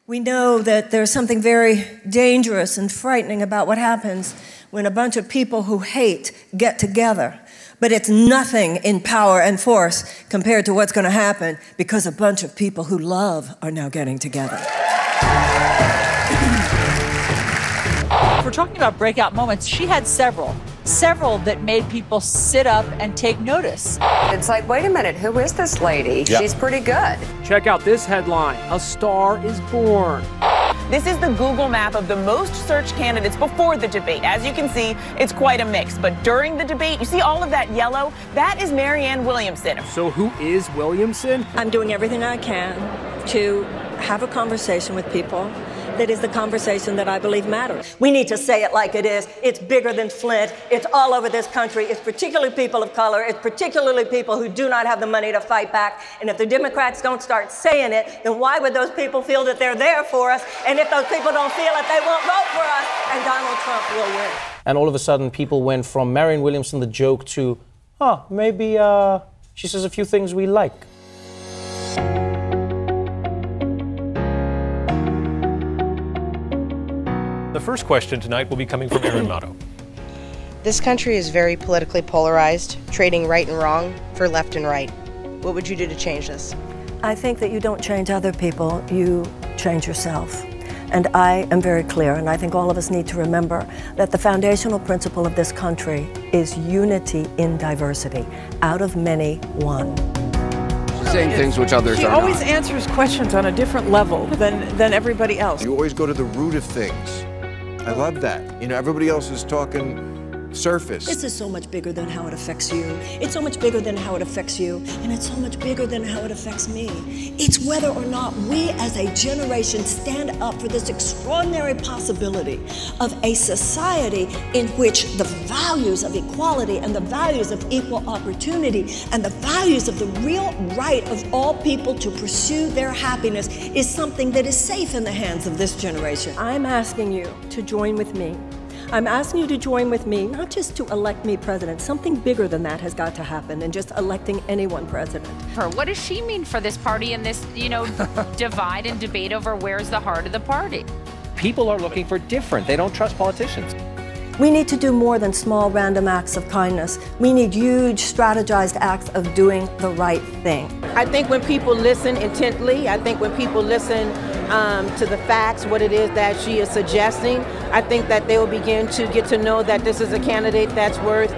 We know that there's something very dangerous and frightening about what happens when a bunch of people who hate get together. But it's nothing in power and force compared to what's going to happen because a bunch of people who love are now getting together. If we're talking about breakout moments, she had several that made people sit up and take notice. It's like, wait a minute, who is this lady? Yep. She's pretty good. Check out this headline, a star is born. This is the Google map of the most searched candidates before the debate. As you can see, it's quite a mix. But during the debate, you see all of that yellow? That is Marianne Williamson. So who is Williamson? I'm doing everything I can to have a conversation with people that is the conversation that I believe matters. We need to say it like it is. It's bigger than Flint. It's all over this country. It's particularly people of color. It's particularly people who do not have the money to fight back. And if the Democrats don't start saying it, then why would those people feel that they're there for us? And if those people don't feel it, they won't vote for us, and Donald Trump will win. And all of a sudden, people went from Marianne Williamson, the joke, to, maybe she says a few things we like. The first question tonight will be coming from Aaron Motto. This country is very politically polarized, trading right and wrong for left and right. What would you do to change this? I think that you don't change other people, you change yourself. And I am very clear, and I think all of us need to remember that the foundational principle of this country is unity in diversity. Out of many, one. Saying things which others are not. She always answers questions on a different level than everybody else. You always go to the root of things. I love that. You know, everybody else is talking surface. This is so much bigger than how it affects you. It's so much bigger than how it affects you. And it's so much bigger than how it affects me. It's whether or not we as a generation stand up for this extraordinary possibility of a society in which the values of equality and the values of equal opportunity and the values of the real right of all people to pursue their happiness is something that is safe in the hands of this generation. I'm asking you to join with me. I'm asking you to join with me, not just to elect me president. Something bigger than that has got to happen than just electing anyone president. What does she mean for this party and this, divide and debate over where's the heart of the party? People are looking for different. They don't trust politicians. We need to do more than small random acts of kindness. We need huge strategized acts of doing the right thing. I think when people listen intently, I think when people listen to the facts, what it is that she is suggesting, I think that they will begin to get to know that this is a candidate that's worth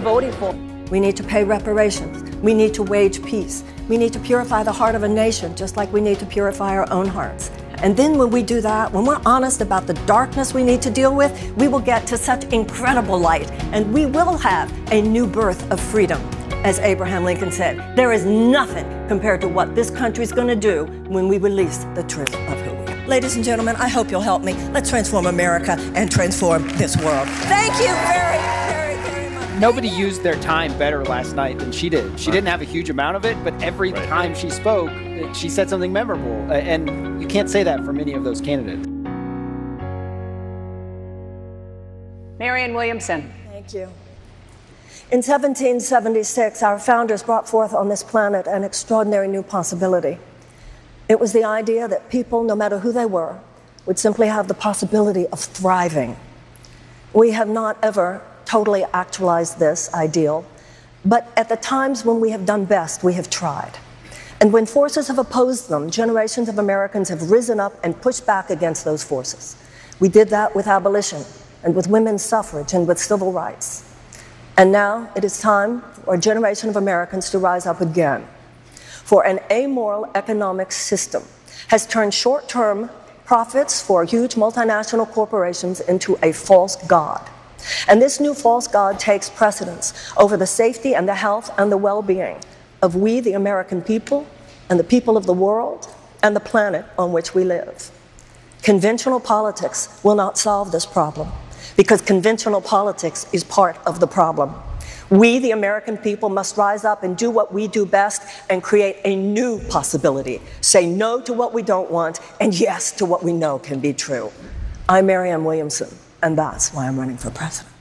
voting for. We need to pay reparations. We need to wage peace. We need to purify the heart of a nation, just like we need to purify our own hearts. And then when we do that, when we're honest about the darkness we need to deal with, we will get to such incredible light, and we will have a new birth of freedom. As Abraham Lincoln said, there is nothing compared to what this country's going to do when we release the truth of who we are. Ladies and gentlemen, I hope you'll help me. Let's transform America and transform this world. Thank you very, very, very much. Nobody used their time better last night than she did. She didn't have a huge amount of it, but every time she spoke, she said something memorable. And you can't say that for many of those candidates. Marianne Williamson. Thank you. In 1776, our founders brought forth on this planet an extraordinary new possibility. It was the idea that people, no matter who they were, would simply have the possibility of thriving. We have not ever totally actualized this ideal, but at the times when we have done best, we have tried. And when forces have opposed them, generations of Americans have risen up and pushed back against those forces. We did that with abolition, and with women's suffrage, and with civil rights. And now it is time for a generation of Americans to rise up again. For an amoral economic system has turned short-term profits for huge multinational corporations into a false god. And this new false god takes precedence over the safety and the health and the well-being of we, the American people, and the people of the world, and the planet on which we live. Conventional politics will not solve this problem, because conventional politics is part of the problem. We, the American people, must rise up and do what we do best and create a new possibility. Say no to what we don't want and yes to what we know can be true. I'm Marianne Williamson, and that's why I'm running for president.